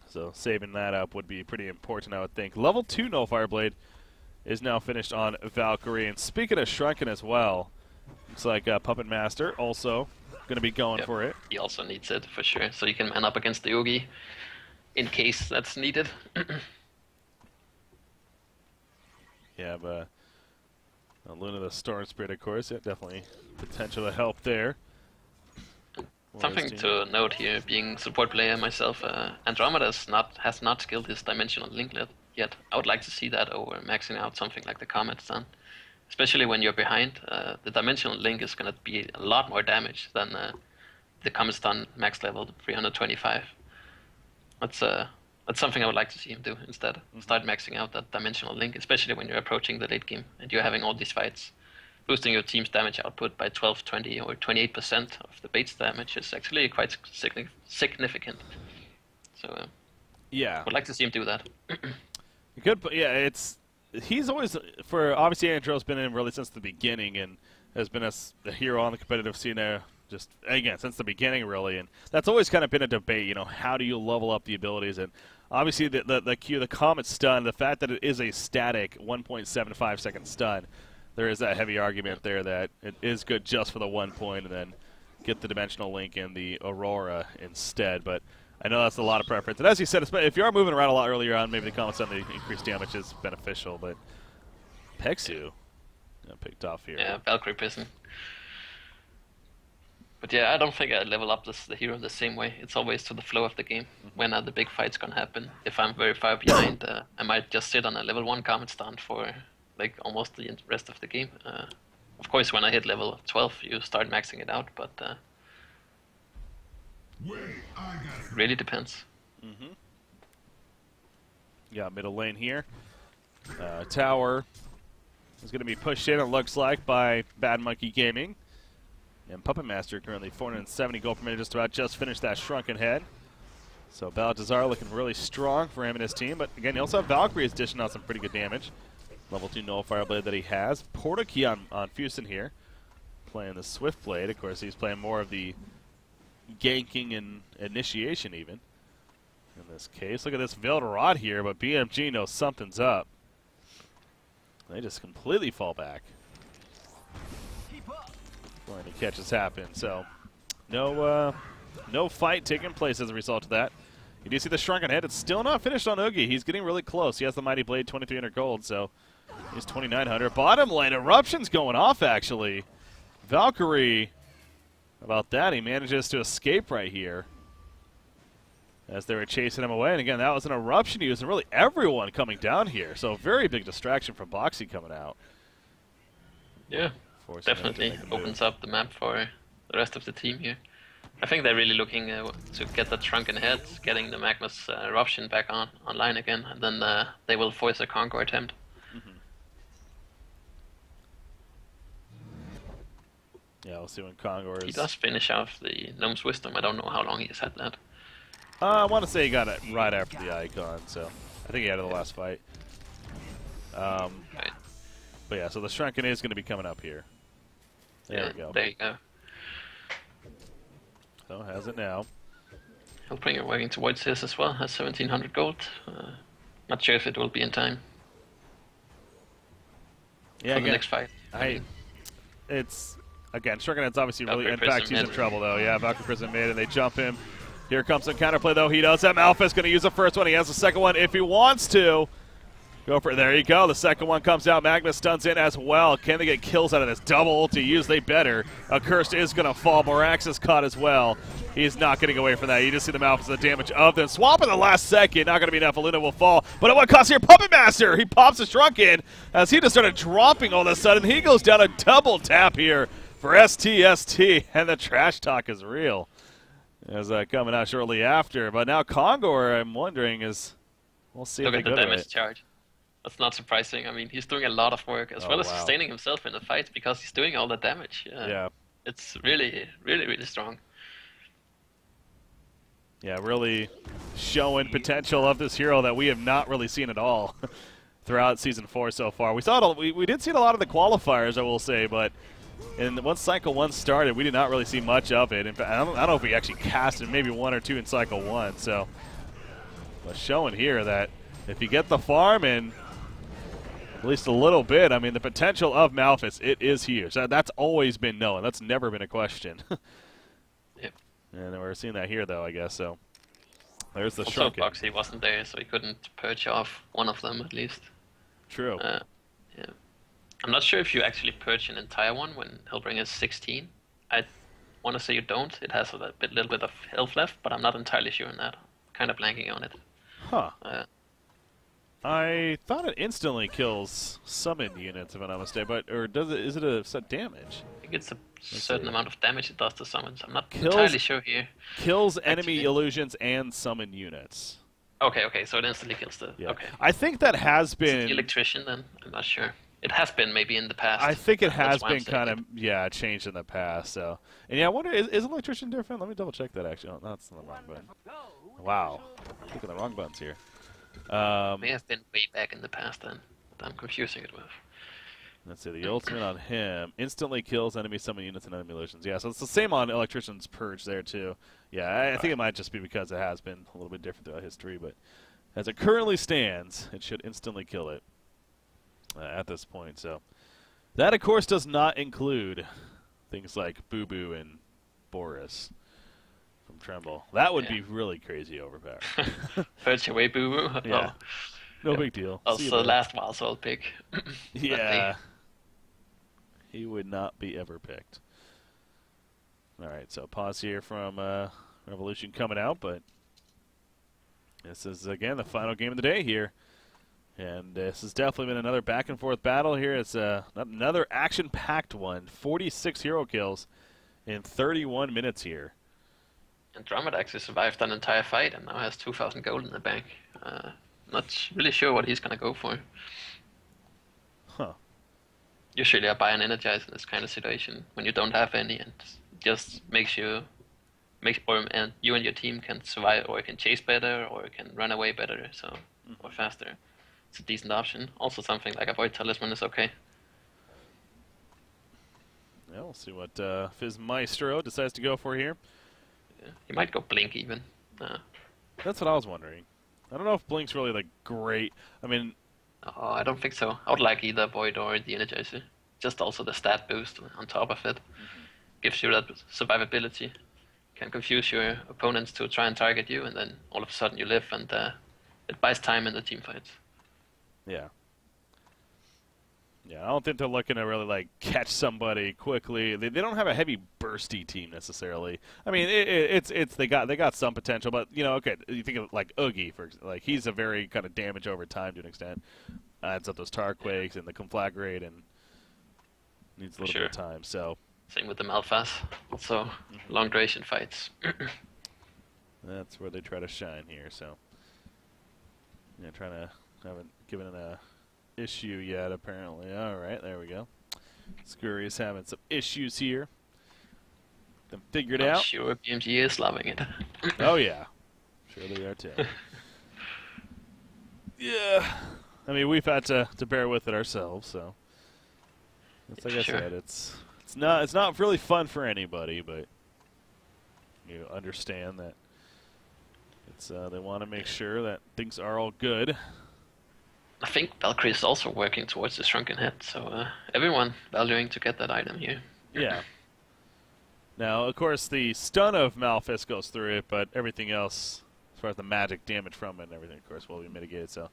So saving that up would be pretty important, I would think. Level 2 No Fireblade is now finished on Valkyrie. And speaking of shrunken as well, looks like Puppet Master also going to be going for it. He also needs it for sure, so you can man up against the Yugi in case that's needed. Yeah, but Luna the Storm Spirit, of course, yeah, definitely potential to help there. Something to note here, being support player myself, Andromeda has not skilled his Dimensional Link yet. I would like to see that over maxing out something like the Comet's done. Especially when you're behind, the Dimensional Link is going to be a lot more damage than the Comet's done max level 325. That's something I would like to see him do instead. Start maxing out that Dimensional Link, especially when you're approaching the late game and you're having all these fights. Boosting your team's damage output by 12, 20, or 28% of the base damage is actually quite significant. So yeah, would like to see him do that. good. But yeah, he's always obviously Andrew's been in really since the beginning and has been a hero on the competitive scene just again since the beginning really, and that's always kind of been a debate. You know, how do you level up the abilities? And obviously the Comet stun, the fact that it is a static 1.75 second stun, there is that heavy argument there that it is good just for the 1 point, and then get the dimensional link and the Aurora instead. But I know that's a lot of preference. And as you said, if you are moving around a lot earlier on, maybe the Comet stun, the increased damage is beneficial. But Pexu got picked off here. Yeah, Valkyrie Prison. But yeah, I don't think I level up the hero the same way. It's always to the flow of the game. When are the big fights gonna happen? If I'm very far behind, I might just sit on a level 1 Comet stand for like almost the rest of the game. Of course, when I hit level 12, you start maxing it out, but it really depends. Yeah, middle lane here. Tower is going to be pushed in, it looks like, by Bad Monkey Gaming. And Puppet Master currently 470 gold per minute, just finished that Shrunken Head. So Baltazar looking really strong for him and his team. But again, you also have Valkyrie dishing out some pretty good damage. Level 2 Nullifier Blade that he has. Portakey on Fusen here, playing the Swift Blade. Of course, he's playing more of the ganking and initiation even. In this case, look at this Veiled Rod here, but BMG knows something's up. They just completely fall back before any catches happen. So, no fight taking place as a result of that. You do see the Shrunken Head. It's still not finished on Oogie. He's getting really close. He has the Mighty Blade, 2,300 gold, so he's 2,900. Bottom lane, Eruption's going off, actually. Valkyrie, about that, he manages to escape right here as they were chasing him away. And again, that was an Eruption use, and really everyone coming down here. So very big distraction from Boxy coming out. Yeah, definitely opens up the map for the rest of the team here. I think they're really looking to get that Shrunken Head, getting the Magma's Eruption back online again, and then they will force a Conquer attempt. Yeah, we'll see when Conquer is... He does finish off the Gnome's Wisdom. I don't know how long he's had that. I want to say he got it right after the Icon, so I think he had it the last fight. Right. But yeah, so the Shrunken is going to be coming up here. There we go. There you go. So has it now. Hellbringer working towards his as well, has 1,700 gold. Not sure if it will be in time. Yeah, for the next fight. It's again, Shrunken Head's obviously really. Valkyrie In fact, Prison he's in mid. trouble though. Yeah, Valkyrie Prison mid, and they jump him. Here comes some counterplay though. He does have Malphus going to use the first one. He has the second one if he wants to. Go for it. There you go. The second one comes out. Magma stuns in as well. Can they get kills out of this? Double ulti used. They better. Accursed is going to fall. Morax is caught as well. He's not getting away from that. You just see the Malphus, the damage of them. Swap in the last second. Not going to be enough. Luna will fall. But at what cost here? Puppet Master. He pops a Shrunken as he just started dropping all of a sudden. He goes down a double tap here for STST. And the trash talk is real. As coming out shortly after. But now Kongor, I'm wondering, is... We'll see look if at they the go to damage it. charge. That's not surprising. I mean, he's doing a lot of work as well as sustaining himself in the fight because he's doing all the damage. Yeah. It's really, really, really strong. Yeah, really showing potential of this hero that we have not really seen at all throughout Season 4 so far. We saw it, we did see it a lot of the qualifiers, I will say, but once Cycle 1 started, we did not really see much of it. In fact, I don't know if we actually casted maybe 1 or 2 in Cycle 1. So, but showing here that if you get the farm in at least a little bit, I mean, the potential of Malphus, it is huge. That's always been known. That's never been a question. Yep. And we're seeing that here, though, I guess. So there's the also, Shrunken. Boxy wasn't there, so he couldn't purge off one of them at least. True. Yeah. I'm not sure if you actually purge an entire one when Hellbringer is 16. I want to say you don't. It has a little bit of health left, but I'm not entirely sure on that. Kind of blanking on it. Huh. I thought it instantly kills summon units, if I'm not mistaken, but is it a set damage? I think it's a certain amount of damage it does to summons. I'm not Kills- entirely sure here. Kills enemy Actually- illusions and summon units. Okay, so it instantly kills the... Yeah. Okay. I think that has Is it been... the electrician then? I'm not sure. It has been maybe in the past. I think it That's has why I'm been saying kind of, changed in the past. So, and yeah, I wonder, is electrician different? Let me double check that actually. Oh, that's not the wrong button. Wow. Clicking the wrong buttons here. May have been way back in the past then, but I'm confusing it with. Let's see, the ultimate on him instantly kills enemy summon units and enemy illusions. Yeah, so it's the same on Electrician's Purge there, too. Yeah, I think it might just be because it has been a little bit different throughout history, but as it currently stands, it should instantly kill it at this point. So that, of course, does not include things like Boo Boo and Boris from Tremble. That would be really crazy overpowered. Purge away Boo Boo. Yeah. No big deal. Also, last Wild Soul pick. Yeah. He would not be ever picked. All right, so pause here from Revolution coming out, but this is, again, the final game of the day here. And this has definitely been another back-and-forth battle here. It's another action-packed one. 46 hero kills in 31 minutes here. And Drummond actually survived an entire fight and now has 2,000 gold in the bank. Not really sure what he's going to go for. Huh. Usually I buy an Energize in this kind of situation when you don't have any, and just makes you, and you and your team can survive, or can chase better, or can run away better, so or faster. It's a decent option. Also, something like Avoid Talisman is okay. Yeah, we'll see what Fizz Maestro decides to go for here. Yeah. He might go Blink even. That's what I was wondering. I don't know if Blink's really like great. I mean, I don't think so. I would like either Void or the Energizer. Just also the stat boost on top of it. Gives you that survivability. Can confuse your opponents to try and target you, and then all of a sudden you live, and it buys time in the team fights. Yeah. Yeah, I don't think they're looking to really like catch somebody quickly. They don't have a heavy bursty team necessarily. I mean, they got some potential, but you know, okay, you think of like Oogie, for example, like he's a very kind of damage over time to an extent. Adds up those tar quakes and the conflagrate, and needs a little bit of time. So same with the Malphas, also long duration fights. That's where they try to shine here. So yeah, haven't given it a issue yet, apparently. All right, there we go. Scurry is having some issues here. Then figured out. Sure, BMG is loving it. Oh yeah, sure they are too. Yeah, I mean we've had to bear with it ourselves, so it's like I said, it's not really fun for anybody, but you understand that it's they want to make sure that things are all good. I think Valkyrie is also working towards the Shrunken Head, so everyone valuing to get that item here. Yeah. Now, of course, the stun of Malphas goes through it, but everything else, as far as the magic damage from it and everything, of course, will be mitigated. So,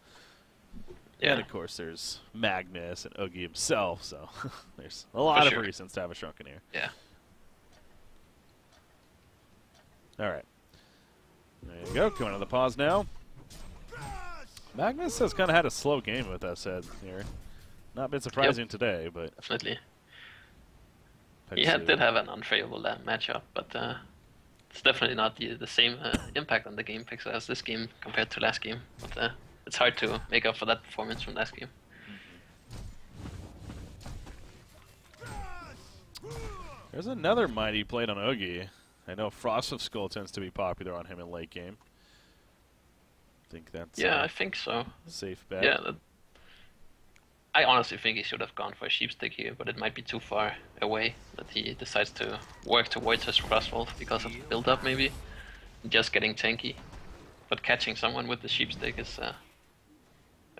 yeah. And, of course, there's Magnus and Oogie himself, so there's a lot of reasons to have a Shrunken here. Yeah. All right. There you go. Coming to the pause now. Magnus has kind of had a slow game with that said here. Not been surprising today, but definitely. He did have an unfavorable matchup, but it's definitely not the same impact on the game pixel as this game compared to last game. But it's hard to make up for that performance from last game. There's another mighty played on Oogie. I know Frost of Skull tends to be popular on him in late game. I think that's I think so. Safe bet. Yeah, I honestly think he should have gone for a Sheepstick here, but it might be too far away that he decides to work towards his Frostwolf because of the build-up maybe. Just getting tanky. But catching someone with the Sheepstick is, I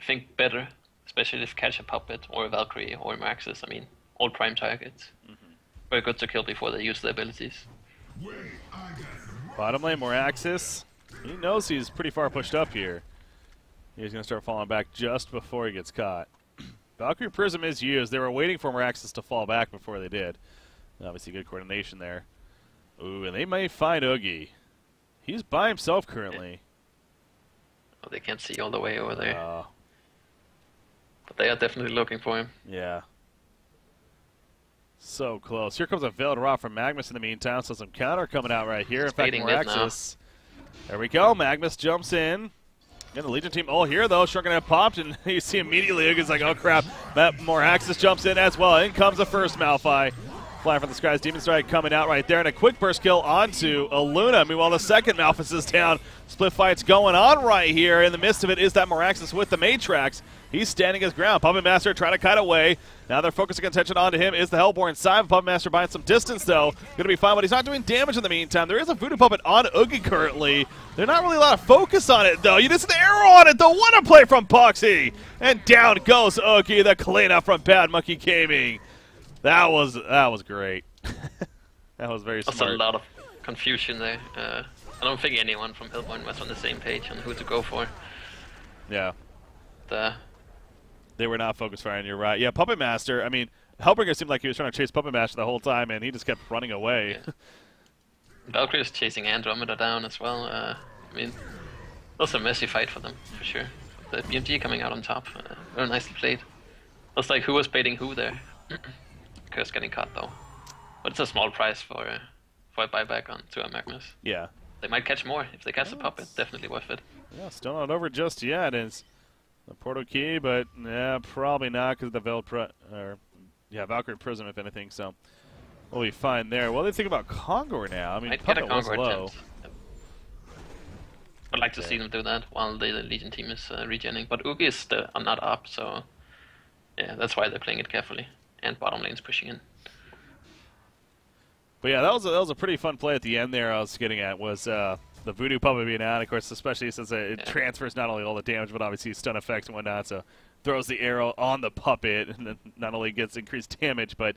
think, better, especially if catch a Puppet or a Valkyrie or Maxis. I mean, all prime targets. Very good to kill before they use their abilities. Bottom lane, more Axis. He knows he's pretty far pushed up here. He's going to start falling back just before he gets caught. Valkyrie Prism is used. They were waiting for Meraxis to fall back before they did. Obviously good coordination there. Ooh, and they may find Oogie. He's by himself currently. Oh, they can't see all the way over there. But they are definitely looking for him. Yeah. So close. Here comes a Veiled Rot from Magnus in the meantime, so some counter coming out right here. In fact, Meraxis. There we go. Magnus jumps in. And the Legion team all here, though. Shrunken Head popped, and you see immediately Oogie's like, oh, crap. Moraxis jumps in as well. In comes the first Malphite. Flying from the skies, Demon Strike coming out right there, and a quick burst kill onto Aluna. Meanwhile, the second Malphus is down. Split fight's going on right here. In the midst of it is that Meraxis with the Matrax. He's standing his ground. Puppet Master trying to cut away. Now they're focusing attention onto him. Is the Hellborn side. Puppet Master buying some distance, though. Going to be fine, but he's not doing damage in the meantime. There is a Voodoo Puppet on Oogie currently. There's not really a lot of focus on it, though. You just an arrow on it, though. What a play from Poxy! And down goes Oogie, the cleanup from Bad Monkey Gaming. That was great. That was very smart. That's a lot of confusion there. I don't think anyone from Hellborn was on the same page on who to go for. Yeah. They were not focus firing, you're right. Yeah, Puppet Master, I mean, Hellbringer seemed like he was trying to chase Puppet Master the whole time, and he just kept running away. Yeah. Valkyrie was chasing Andromeda down as well. I mean, it was a messy fight for them, for sure. The BMG coming out on top, very nicely played. It was like who was baiting who there. Curse getting caught though. But it's a small price for a buyback on to a Magnus. Yeah. They might catch more if they catch the puppet. Definitely worth it. Yeah, still not over just yet. It's the Portal Key, but yeah, probably not because the Valkyrie Prism, if anything. So we'll be fine there. What do they think about Kongor now? I mean, I'd get a Puppet was Kongor low. attempt. Yep. I'd like to see them do that while the Legion team is regenning. But Oogie is not up, so yeah, that's why they're playing it carefully. And bottom lane's pushing in. But yeah, that was a pretty fun play at the end there. I was getting at was the Voodoo Puppet being out, of course, especially since it transfers not only all the damage, but obviously stun effects and whatnot. So throws the arrow on the puppet, and then not only gets increased damage, but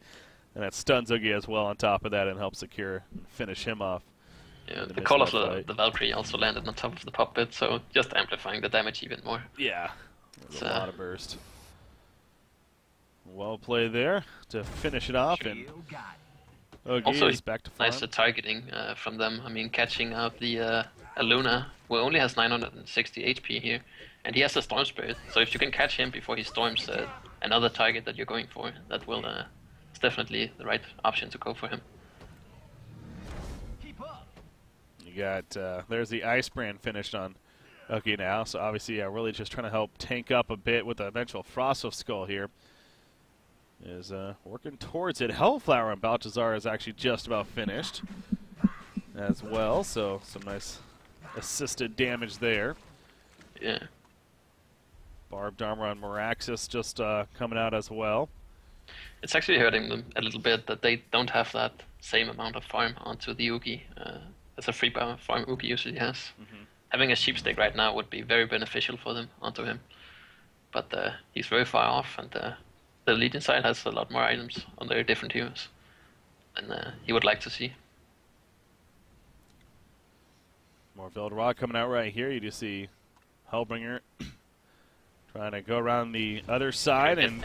and that stuns Oogie as well on top of that, and helps secure and finish him off. Yeah, the call of the Valkyrie also landed on top of the puppet, so just amplifying the damage even more. Yeah, there's a lot of burst. Well played there to finish it off, and Oogie also is back to farm. Nice targeting from them. I mean, catching out the Aluna, who only has 960 HP here, and he has a Storm Spirit. So if you can catch him before he storms another target that you're going for, that will it's definitely the right option to go for him. You got there's the Ice Brand finished on Oogie now. So obviously, really just trying to help tank up a bit with the eventual Frostwolf Skull here. Is working towards it. Hellflower and Balthazar is actually just about finished as well, so some nice assisted damage there. Yeah. Barbed armor on Meraxis just coming out as well. It's actually hurting them a little bit that they don't have that same amount of farm onto the Oogie. That's a free farm Oogie usually has. Having a sheepstake right now would be very beneficial for them onto him. But he's very far off, and the Legion side has a lot more items on their different heroes, and he would like to see. More Veiled Rod coming out right here. You just see Hellbringer trying to go around the other side, and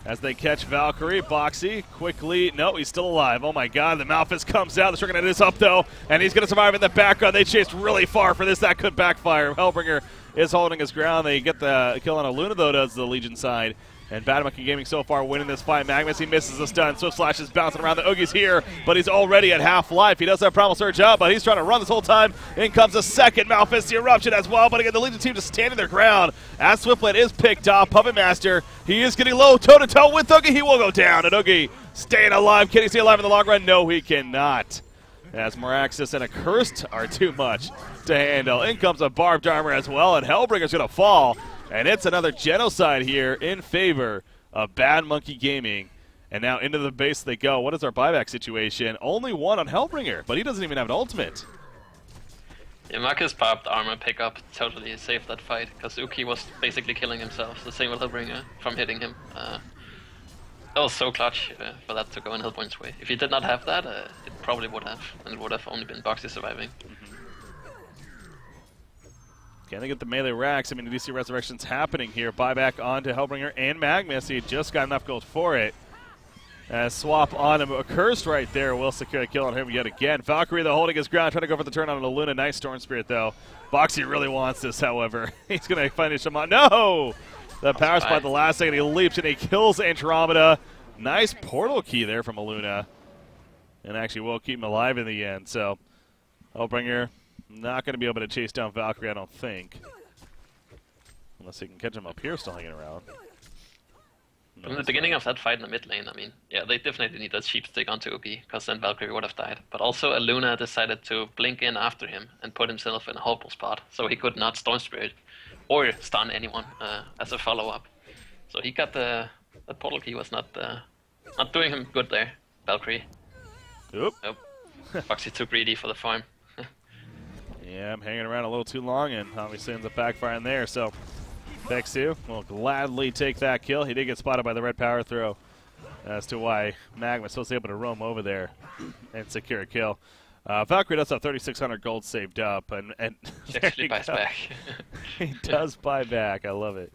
as they catch Valkyrie, Boxy quickly. No, he's still alive. Oh my god, the Malphus comes out. The Stricken is up though, and he's going to survive in the background. They chased really far for this. That could backfire. Hellbringer is holding his ground. They get the kill on Aluna though, does the Legion side. And Bad Monkey Gaming so far winning this fight. Magnus, he misses the stun. Swift Slash is bouncing around. The Oogie's here, but he's already at half life. He does have Primal Surge up, but he's trying to run this whole time. In comes a second Malphus Eruption as well, but again, the Legion team just standing their ground. As Swiftblade is picked off, Puppet Master, he is getting low toe-to-toe with Oogie. He will go down, and Oogie staying alive. Can he stay alive in the long run? No, he cannot. As Meraxis and Accursed are too much to handle. In comes a Barbed Armor as well, and Hellbringer's going to fall. And it's another genocide here in favor of Bad Monkey Gaming. And now into the base they go. What is our buyback situation? Only one on Hellbringer, but he doesn't even have an ultimate. Yeah, Marcus Barbed Armor pickup totally saved that fight, because Uki was basically killing himself, the same with Hellbringer, from hitting him. That was so clutch for that to go in Hellborn's way. If he did not have that, it probably would have, and it would have only been Boxy surviving. Can they get the melee racks? I mean, DC Resurrection's happening here. Buyback onto Hellbringer and Magnus. He just got enough gold for it. Swap on him. Accursed right there will secure a kill on him yet again. Valkyrie, though, holding his ground, trying to go for the turn on a Luna. Nice Storm Spirit, though. Boxy really wants this, however. He's going to finish him on. No! The power spot the last second. He leaps and he kills Andromeda. Nice portal key there from Luna. And actually will keep him alive in the end. So, Hellbringer not going to be able to chase down Valkyrie, I don't think. Unless he can catch him up here still hanging around. From the beginning of that fight in the mid lane, I mean, yeah, they definitely need that sheep stick onto Oogie, because then Valkyrie would have died. But also, Luna decided to blink in after him and put himself in a horrible spot, so he could not Storm Spirit or stun anyone as a follow-up. So he got the portal key was not doing him good there, Valkyrie. Oop. Nope. Foxy too greedy for the farm. Yeah, I'm hanging around a little too long, and obviously ends up backfiring there. So Vex2 will gladly take that kill. He did get spotted by the red power throw, as to why Magmus was able to roam over there and secure a kill. Valkyrie does have 3,600 gold saved up, and he actually buys back. He does buy back. I love it.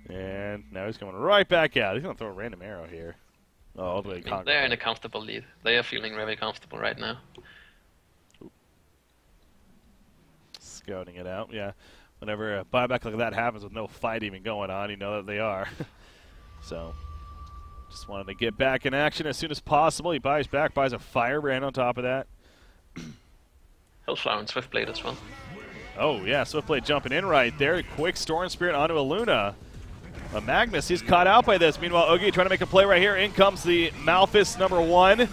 And now he's coming right back out. He's going to throw a random arrow here. Oh, all the way to they're in a comfortable lead. They are feeling very comfortable right now. Scouting it out, yeah. Whenever a buyback like that happens with no fight even going on, you know that they are. So, just wanted to get back in action as soon as possible. He buys back, buys a firebrand on top of that. Hellflower and Swiftblade as well. Oh, yeah, Swiftblade jumping in right there. Quick Storm Spirit onto a Luna. Magnus, he's caught out by this. Meanwhile, Oogie trying to make a play right here. In comes the Malphus #1.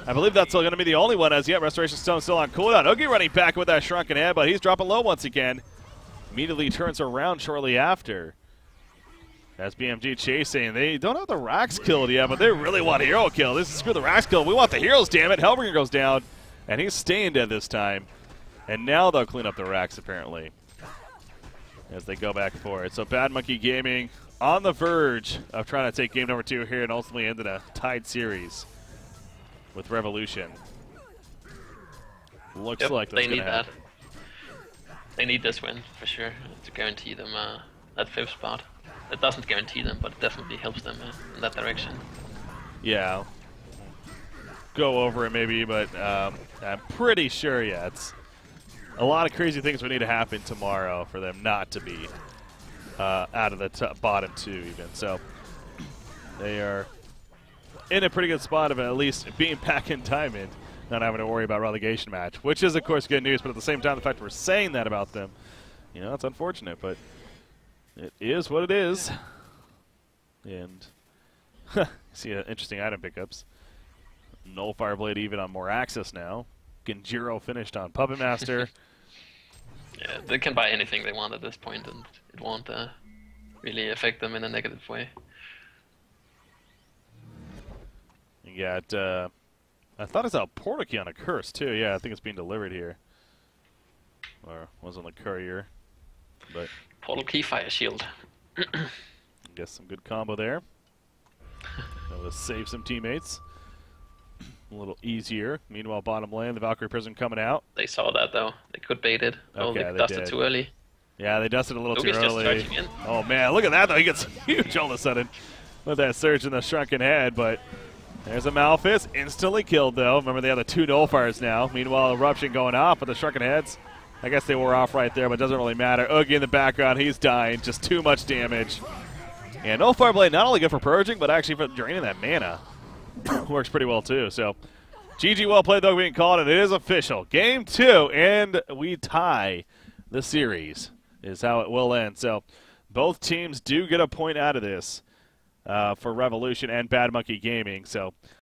I believe that's going to be the only one as yet. Restoration Stone still on cooldown. Oogie running back with that shrunken head, but he's dropping low once again. Immediately turns around shortly after. As BMG chasing. They don't have the Rax killed yet, but they really want a hero kill. This is screw the Rax kill. We want the heroes, damn it. Hellbringer goes down, and he's staying dead this time. And now they'll clean up the Rax, apparently, as they go back and forth. So Bad Monkey Gaming on the verge of trying to take game number 2 here and ultimately end in a tied series with Revolution. Looks like that's they need happen. that. They need this win for sure to guarantee them that 5th spot. It doesn't guarantee them, but it definitely helps them in that direction. Yeah. Go over it maybe, but I'm pretty sure, yeah, it's a lot of crazy things would need to happen tomorrow for them not to be out of the bottom 2 even. So they are in a pretty good spot of at least being back in Diamond, not having to worry about relegation match, which is, of course, good news. But at the same time, the fact we're saying that about them, you know, it's unfortunate, but it is what it is. And see interesting item pickups. Null Fireblade even on more access now. Genjiro finished on Puppet Master. Yeah, they can buy anything they want at this point, and it won't really affect them in a negative way. You got, I thought I saw a portal key on a curse too. Yeah, I think it's being delivered here. Or was on the courier. But portal key, fire shield. I guess some good combo there. Able to save some teammates. A little easier. Meanwhile, bottom lane, the Valkyrie Prism coming out. They saw that though. They could bait it. Oh, Okay, they dusted too early. Yeah, they dusted a little too Oogie's just early. charging in. Oh man, look at that though. He gets huge all of a sudden with that surge in the shrunken head. But there's a Malphus, instantly killed though. Remember, they have the 2 Nullfires now. Meanwhile, Eruption going off, but the shrunken heads, I guess they wore off right there, but it doesn't really matter. Oogie in the background, he's dying. Just too much damage. And Nullfire Blade not only good for purging, but actually for draining that mana. Works pretty well too. So GG, well played though, being called, and it is official. Game 2, and we tie the series is how it will end. So both teams do get a point out of this for Revolution and Bad Monkey Gaming. So